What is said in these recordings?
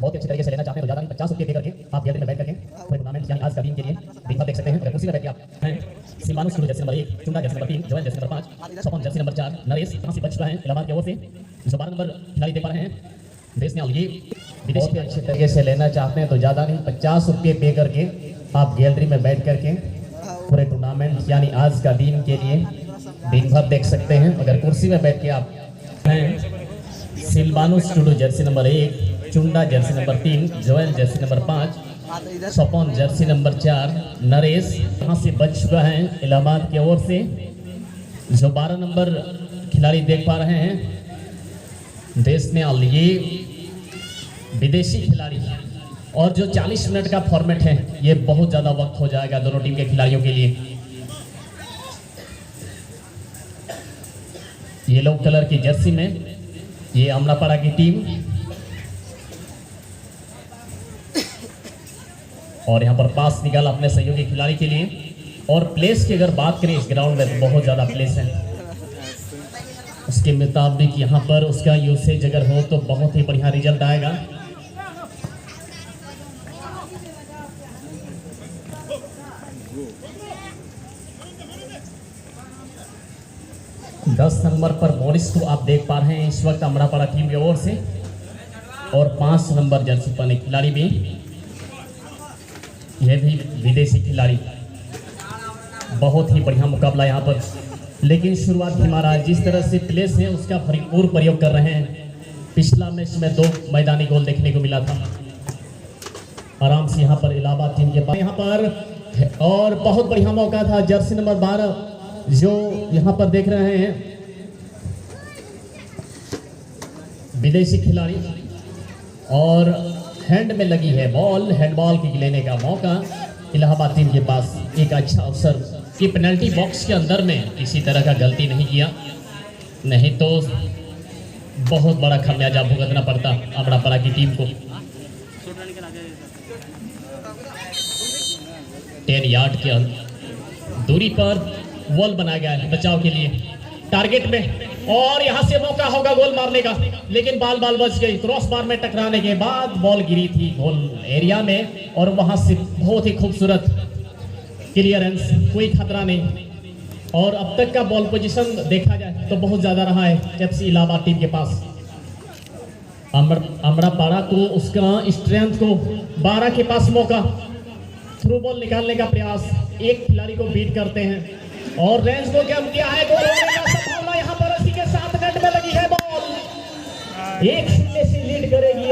बहुत ही अच्छी तरीके से लेना चाहते हैं तो ज़्यादा नहीं 50 रुपये दे करके आप गैलरी में बैठ करके पूरे टूर्नामेंट यानी आज का दिन के लिए दिन भर देख सकते हैं। अगर कुर्सी में बैठ के आप हैं सिलवानो शुरू Jersey number 1, Chunda jersey number 3, Joel jersey number 5, Sapan jersey number 4, Naresh कहाँ से बच चुका है इलाहाबाद की ओर से जो 12 नंबर खिलाड़ी दे पा रहे हैं देश में। ये विदेश के अच्छी तरीके से लेना चाहते हैं तो ज़्यादा नहीं 50 रुपये पे करके आप गैलरी में बैठ करके पूरे टूर्नामेंट यानी आज का दिन के लिए दिन भर देख सकते हैं। अगर कुर्सी में बैठ के आप हैं सिलवानो स्टूडियो jersey number 1, Chunda jersey number 3, Joel jersey number 5, Sapan jersey number 4, Naresh यहाँ से बच चुका है इलाहाबाद की ओर से जो 12 नंबर खिलाड़ी देख पा रहे हैं देश में। ये विदेशी खिलाड़ी और जो 40 मिनट का फॉर्मेट है ये बहुत ज़्यादा वक्त हो जाएगा दोनों टीम के खिलाड़ियों के लिए। येलो कलर की जर्सी में ये अमलापाड़ा की टीम और यहाँ पर पास निकाला अपने सहयोगी खिलाड़ी के लिए। और प्लेस की अगर बात करें इस ग्राउंड में तो बहुत ज़्यादा प्लेस है, उसके मुताबिक यहाँ पर उसका यूसेज अगर हो तो बहुत ही बढ़िया रिजल्ट आएगा। दस नंबर पर मॉरिस को आप देख पा रहे हैं इस वक्त अमरापाड़ा टीम की ओर से और 5 नंबर जर्सी पहने खिलाड़ी भी यह भी विदेशी खिलाड़ी। बहुत ही बढ़िया मुकाबला यहाँ पर, लेकिन शुरुआत भी महाराज जिस तरह से प्लेस है उसका भरपूर प्रयोग कर रहे हैं। पिछला मैच में 2 मैदानी गोल देखने को मिला था आराम से यहाँ पर इलाहाबाद टीम के पास यहाँ पर। और बहुत बढ़िया मौका था जर्सी नंबर 12 जो यहाँ पर देख रहे हैं विदेशी खिलाड़ी और हैंड में लगी है बॉल, हैंडबॉल की लेने का मौका इलाहाबाद टीम के पास। एक अच्छा अवसर कि पेनल्टी बॉक्स के अंदर में किसी तरह का गलती नहीं किया, नहीं तो बहुत बड़ा खमियाजा भुगतना पड़ता अमरापाड़ा की टीम को। 10 यार्ड के दूरी पर वॉल बनाया गया है बचाव के लिए टारगेट में और यहां से मौका होगा गोल मारने का, लेकिन बाल बच गई। क्रॉस बार में टकराने के बाद बॉल गिरी थी गोल एरिया में और वहां से बहुत ही खूबसूरत क्लियरेंस, कोई खतरा नहीं। और अब तक का बॉल पोजीशन देखा जाए तो बहुत ज्यादा रहा है एफसी इलाहाबाद टीम के पास। अमरापाड़ा को उसका स्ट्रेंथ को 12 के पास मौका, थ्रू बॉल निकालने का प्रयास, एक खिलाड़ी को बीट करते हैं और रेंज को कम किया है। गोल होने का संभावना यहाँ पर इसी के साथ नेट में लगी है बॉल। 1-0 से लीड करेगी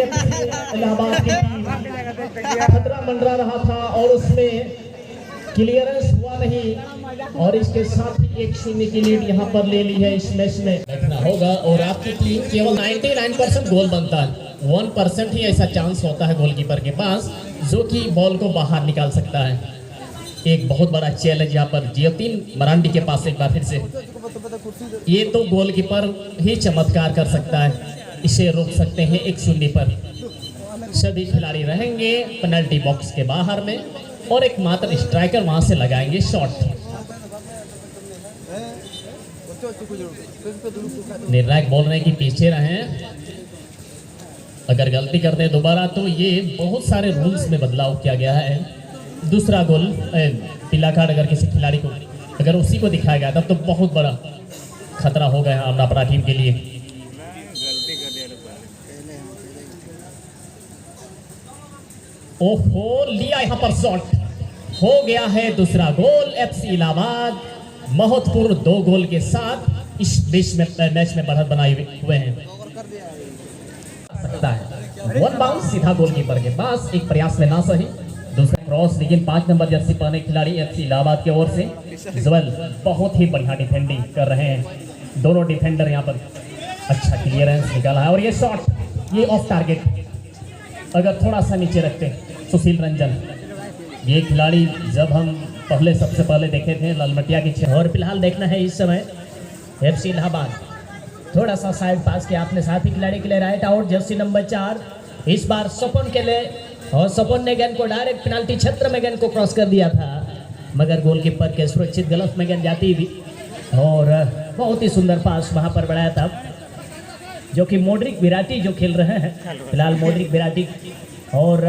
इलाहाबाद की टीम। खतरा मंडरा रहा था और उसमें क्लियरेंस हुआ नहीं और इसके साथ ही 1-0 की लीड यहाँ पर ले ली है इस मैच में। देखना होगा और आपकी टीम केवल 99% गोल बनता है, 1% ही ऐसा चांस होता है गोलकीपर के पास जो कि बॉल को बाहर निकाल सकता है। एक बहुत बड़ा चैलेंज यहाँ पर जियोतीन मरांडी के पास एक बार फिर से। ये तो गोलकीपर ही चमत्कार कर सकता है, इसे रोक सकते हैं 1-0 पर। सभी खिलाड़ी रहेंगे पेनल्टी बॉक्स के बाहर में और एक मात्र स्ट्राइकर वहां से लगाएंगे शॉट। निर्णायक बोल रहे हैं कि पीछे रहें, अगर गलती करते हैं दोबारा तो ये बहुत सारे रूल्स में बदलाव किया गया है। दूसरा गोल पीला कार्ड अगर किसी खिलाड़ी को अगर उसी को दिखाया गया तब तो बहुत बड़ा खतरा हो गया अमरापाड़ा टीम के लिए। ओहो, लिया यहाँ पर शॉट, हो गया है दूसरा गोल। एफसी इलाहाबाद महत्वपूर्ण 2 गोल के साथ इस बीच में मैच में बढ़त बनाए हुए हैं। सकता है 1 बाउंस सीधा गोलकीपर के पास, एक प्रयास में ना सही, दूसरा क्रॉस, लेकिन 5 नंबर जर्सी पहने खिलाड़ी एफसी इलाहाबाद की ओर से जोएल बहुत ही बढ़िया डिफेंडिंग कर रहे हैं। दोनों डिफेंडर यहाँ पर अच्छा क्लियरेंस निकाला है और ये शॉट ये ऑफ टारगेट, अगर थोड़ा सा नीचे रखते सुशील रंजन, ये खिलाड़ी जब हम सबसे पहले देखे थे लालमटिया की। और फिलहाल देखना है इस समय एफसी इलाहाबाद थोड़ा सा साइड पास किया अपने साथी खिलाड़ी के लिए, राइट आउट जर्सी नंबर 4 इस बार सपन के लिए, और सपन ने गेंद को डायरेक्ट पेनाल्टी क्षेत्र में गेंद को क्रॉस कर दिया था, मगर गोलकीपर के सुरक्षित गलत में गेंद जाती भी और बहुत ही सुंदर पास वहां पर बढ़ाया था। जो कि मोड्रिक विराटी जो खेल रहे हैं फिलहाल मोड्रिक विराटी, और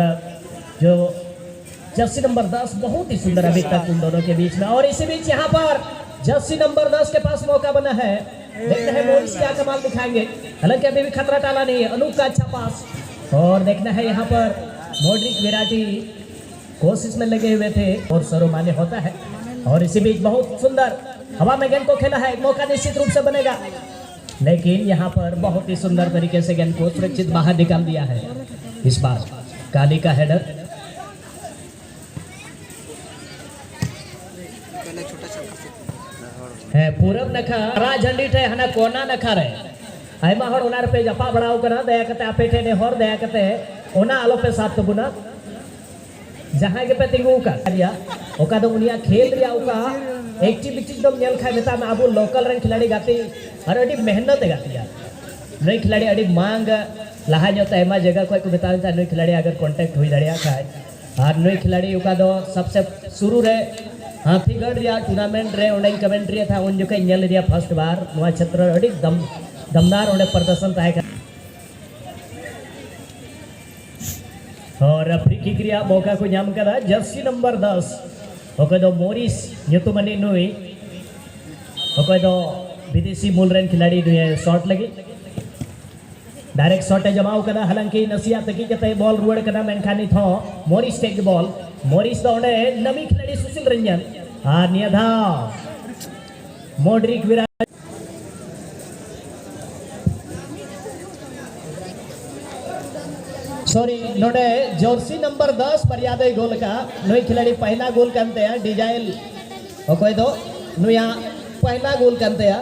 जो जर्सी नंबर 10 बहुत ही सुंदर अभी तक उन दोनों के बीच में। और इसी बीच यहाँ पर जर्सी नंबर 10 के पास मौका बना है, देखते हैं मोरिस क्या कमाल दिखाएंगे। हालांकि अभी भी खतरा टाला नहीं है, अनूप का अच्छा पास, और देखना है यहाँ पर मोड्रिक विराटी कोशिश में लगे हुए थे और सर्वमान्य होता है। और इसी बीच बहुत सुंदर हवा में गेंद को खेला है, मौका निश्चित रूप से बनेगा, लेकिन यहाँ पर बहुत ही सुंदर तरीके से गेंद को सुरक्षित बाहर निकाल दिया है। इस बार काली का हेडर है पूरब नखा रा झंडी ठे हना कोना नखा रे आयमा हर ओनार पे जपा बड़ाव करा दया कते आपे ठे ने हर दया कते ओना आलो पे साथ तबुना जहां के पे तिंगु का रिया ओका दो उनिया खेल रिया ओका एक्टिविटी दम नेल खाय मेता में आबो लोकल रन खिलाड़ी गाती और अडी मेहनत गाती यार नई खिलाड़ी अडी मांग लहा जो तयमा जगह कोई को बता देता नई खिलाड़ी अगर कांटेक्ट हुई दड़िया खाय और नई खिलाड़ी ओका दो सबसे शुरू रे हाथीगढ़ रिया टूर्नामेंट रे ओंडे कमेंट्री था उन जो के नेल रिया फर्स्ट बार नवा क्षेत्र अडी दमदार ओंडे प्रदर्शन ताहे और फ्री किक रिया मौका को नाम करा जर्सी नंबर 10 ओके दो मोरिस ᱧᱩᱛᱩᱢᱟᱱᱤ नुई ओके दो विदेशी मूल रेन खिलाड़ी नुई शॉट लगी डायरेक्ट शॉट जमाव करा हालांकि नसिया तकी कते बॉल रुवड़ करा मेनखान नित हो मोरिस टेक बॉल मोरिस दो ओंडे नमी खिलाड़ी सुशील रंजन आ निया धा मोड्रिक विराट सॉरी नोडे जर्सी नंबर 10 पर याद है गोल का नुई खिलाड़ी पहला गोल करते हैं डिजाइल ओके दो नुया पहला गोल करते हैं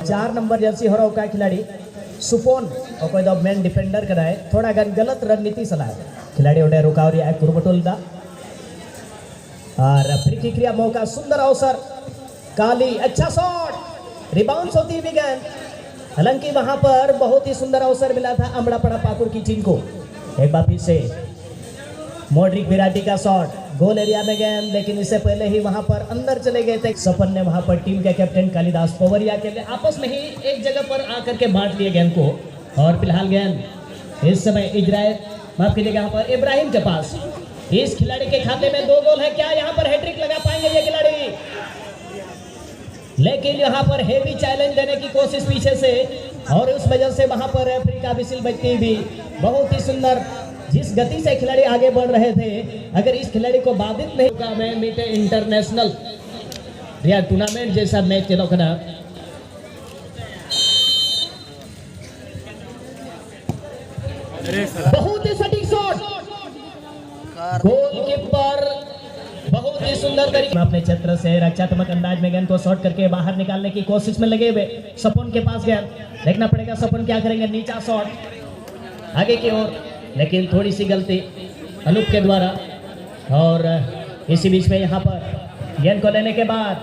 4 नंबर जर्सी हरो का खिलाड़ी सुपोन ओके दो मेन डिफेंडर कराए थोड़ा गन गलत रणनीति सलाह खिलाड़ी ओडे रुकाव रिया कुरबटोल दा और फ्री किक रिया मौका सुंदर अवसर काली अच्छा शॉट रिबाउंड होती भी गेंद हालांकि वहां पर बहुत ही सुंदर अवसर मिला था अमड़ा पड़ा पाकुड़ की टीम को। एक बार फिर से मोड्रिक विराटी का शॉट गोल एरिया में गेंद लेकिन इससे पहले ही वहां पर अंदर चले गए थे सपन ने वहां पर टीम के कैप्टन कालिदास पवरिया के लिए आपस में ही एक जगह पर आकर के बांट लिए गेंद को। और फिलहाल गेंद इस समय इजराइल माफ कीजिएगा यहाँ पर इब्राहिम के पास इस खिलाड़ी के खाते में 2 गोल है, क्या यहाँ पर हैट्रिक लगा पाएंगे ये खिलाड़ी, लेकिन यहाँ पर हेवी चैलेंज देने की कोशिश पीछे से और उस वजह से वहां पर रेफरी का विसिल बजती भी बहुत ही सुंदर जिस गति से खिलाड़ी आगे बढ़ रहे थे अगर इस खिलाड़ी को बाधित नहीं होगा मैं मीटे इंटरनेशनल या टूर्नामेंट जैसा मैच चलो करना बहुत ही सटीक शॉट गोलकीपर बहुत ही सुंदर तरीके अपने क्षेत्र से रक्षात्मक अंदाज में गेंद को शॉट करके बाहर निकालने की कोशिश में लगे हुए सपन के पास गेंद देखना पड़ेगा सपन क्या करेंगे नीचा शॉट आगे की ओर लेकिन थोड़ी सी गलती अनूप के द्वारा। और इसी बीच में यहाँ पर गेंद को लेने के बाद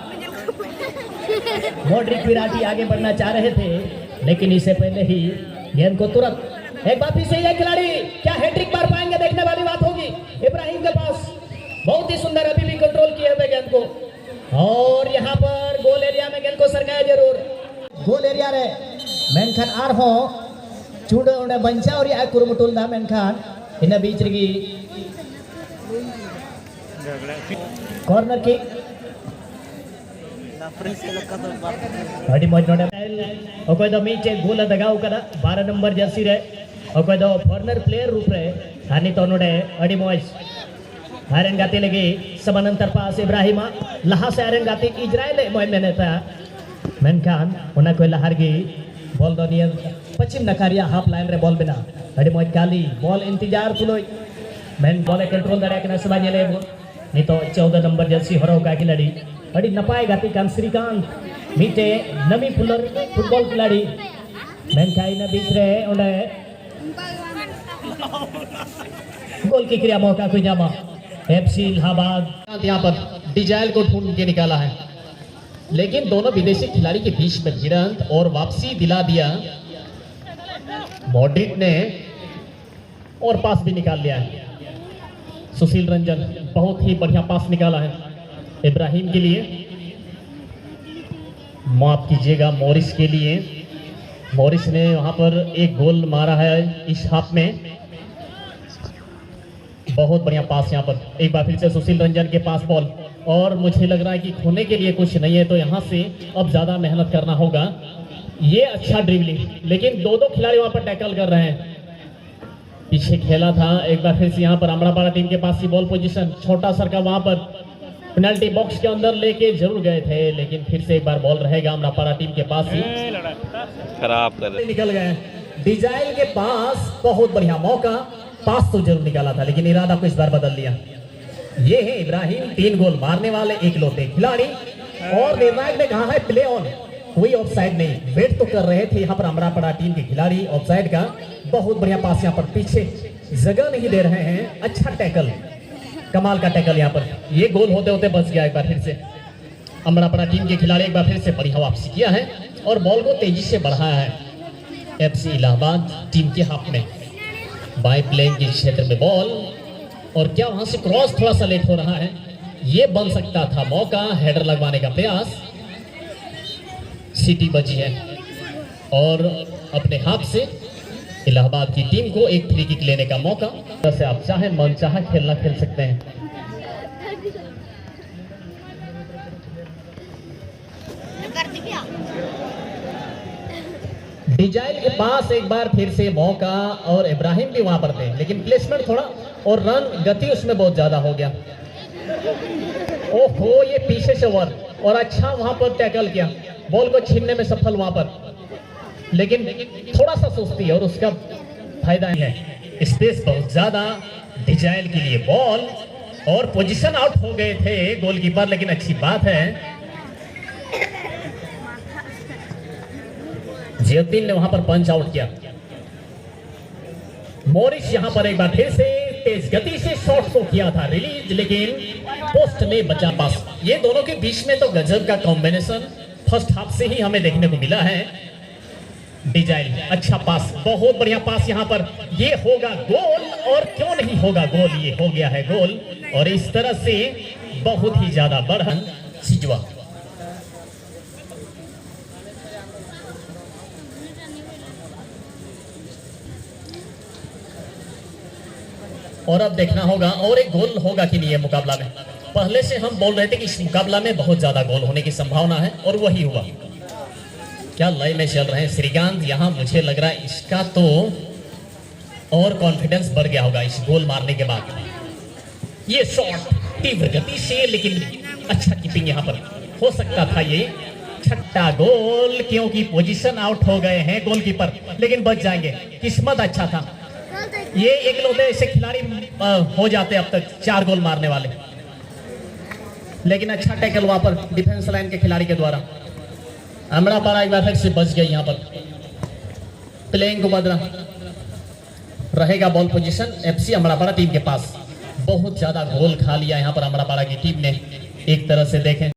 मोड्रिक विराटी आगे बढ़ना चाह रहे थे लेकिन इससे पहले ही गेंद को तुरंत एक बार फिर से यह खिलाड़ी क्या हैट्रिक मार पाएंगे देखने वाली बात होगी। इब्राहिम के पास बहुत ही सुंदर अभी भी कंट्रोल किए हुए गेंद को और यहाँ पर गोल एरिया में गेंद को सरकाया जरूर गोल एरिया रे मेनखान आर हो चूड़ उन्हें बंचा और या कुरुमुटुल दा मेनखान इन बीच रगी कॉर्नर किक अड़ी मौज नोडे ओके दो मीचे गोल दगाव कदा 12 नंबर जर्सी रे ओके दो फॉरनर प्लेयर रूप रे हानि तो नोडे अड़ी मौज आयरन गाती लगी समानांतर पास इब्राहिमा लहा से आयरन गाती इजराइल मोय मेनेता मेनखान उना कोई लहर गी बॉल दो नियन पश्चिम नकारिया हाफ लाइन रे बॉल बिना अड़ी मौज काली बॉल इंतजार तुलोय मेन बॉल कंट्रोल दड़े कना सभा नेले नी तो 14 नंबर जर्सी हरो का खिलाड़ी अड़ी नपाय गाती कान श्रीकांत मीटे नमी फुलर फुटबॉल खिलाड़ी मेनखाई न बीच रे ओले गोल की क्रिया मौका को जामा एफसी इलाहाबाद यहाँ पर डिजाइल को ढूंढ के निकाला है लेकिन दोनों विदेशी खिलाड़ी के बीच में भिड़ंत और वापसी दिला दिया मोड्रिक ने और पास भी निकाल लिया है। सुशील रंजन बहुत ही बढ़िया पास निकाला है इब्राहिम के लिए माफ कीजिएगा मोरिस के लिए मॉरिस ने वहां पर एक गोल मारा है इस हाफ में। बहुत बढ़िया पास यहाँ पर, एक बार फिर से सुशील रंजन के पास बॉल, और मुझे लग रहा है कि खोने के लिए कुछ नहीं है, तो यहाँ से अब ज्यादा मेहनत करना होगा। ये अच्छा ड्रिबलिंग, लेकिन दो खिलाड़ी वहां पर टैकल कर रहे हैं। पीछे खेला था, एक बार फिर से यहाँ पर अमरापाड़ा टीम के पास ही बॉल पोजीशन, छोटा सरका वहां पर पेनल्टी बॉक्स के अंदर लेके जरूर गए थे, लेकिन फिर से एक बार बॉल रहेगा अमरापाड़ा टीम के पास ही। खराब कर रहे निकल गए डिजाइल के पास, बहुत बढ़िया मौका, पास तो जरूर निकाला था लेकिन इरादा को इस बार बदल लिया। ये है इब्राहिम, 3 गोल मारने वाले इकलौते खिलाड़ी, और निर्णायक ने कहा है प्ले ऑन, कोई ऑफसाइड नहीं। वेट तो कर रहे थे यहाँ पर अमरापाड़ा टीम के खिलाड़ी ऑफसाइड का। बहुत बढ़िया पास यहाँ पर, पीछे जगह नहीं दे रहे हैं, अच्छा टैकल, कमाल का टैकल यहाँ पर। ये गोल होते होते बच गया एक बार फिर से। अमरापाड़ा टीम के खिलाड़ी एक बार फिर से बढ़िया वापसी किया है और बॉल को तेजी से बढ़ाया है एफसी इलाहाबाद टीम के हाफ में। बाई प्लेइंग के क्षेत्र में बॉल, और क्या वहां से क्रॉस थोड़ा सा लेट हो रहा है, ये बन सकता था मौका। हेडर लगवाने का प्रयास, सीटी बची है और अपने हाथ से इलाहाबाद की टीम को एक फ्री किक लेने का मौका। जैसे आप चाहे मन चाहे खेलना खेल सकते हैं। डिजाइल के पास एक बार फिर से मौका, और इब्राहिम भी वहां पर थे, लेकिन प्लेसमेंट थोड़ा और रन गति उसमें बहुत ज्यादा हो गया। ओहो, ये पीछे से ओवर, और अच्छा वहां पर टैकल किया, बॉल को छीनने में सफल वहां पर, लेकिन थोड़ा सा सुस्ती और उसका फायदा है। स्पेस बहुत ज्यादा डिजाइल के लिए बॉल, और पोजीशन आउट हो गए थे गोलकीपर, लेकिन अच्छी बात है जियोद्दीन ने वहां पर पंच आउट किया। मॉरिस यहां पर एक बार फिर से तेज गति से शॉट को किया था रिलीज, लेकिन पोस्ट ने बचा पास। ये दोनों के बीच में तो गजब का कॉम्बिनेशन फर्स्ट हाफ से ही हमें देखने को मिला है। डिजाइल, अच्छा पास, बहुत बढ़िया पास यहां पर, ये होगा गोल, और क्यों नहीं होगा गोल, ये हो गया है गोल। और इस तरह से बहुत ही ज्यादा बढ़न सिजवा। और अब देखना होगा और एक गोल होगा कि नहीं है मुकाबला में। पहले से हम बोल रहे थे कि इस मुकाबला में बहुत ज्यादा गोल होने की संभावना है, और वही हुआ। क्या लय में चल रहे हैं श्रीकांत, यहाँ मुझे लग रहा है इसका तो और कॉन्फिडेंस बढ़ गया होगा इस गोल मारने के बाद। ये शॉट तीव्र गति से, लेकिन अच्छा कीपिंग यहाँ पर, हो सकता था ये छठा गोल, क्योंकि पोजीशन आउट हो गए हैं गोलकीपर, लेकिन बच जाएंगे। किस्मत अच्छा था, ये इकलौते ऐसे खिलाड़ी हो जाते अब तक 4 गोल मारने वाले, लेकिन अच्छा टैकल वहां पर डिफेंस लाइन के खिलाड़ी के द्वारा। अमरापाड़ा एक बार फिर से बच गई, यहाँ पर प्लेइंग को बदला रहेगा ball position FC Amrapara team के पास। बहुत ज्यादा गोल खा लिया यहाँ पर अमरापाड़ा की टीम ने, एक तरह से देखें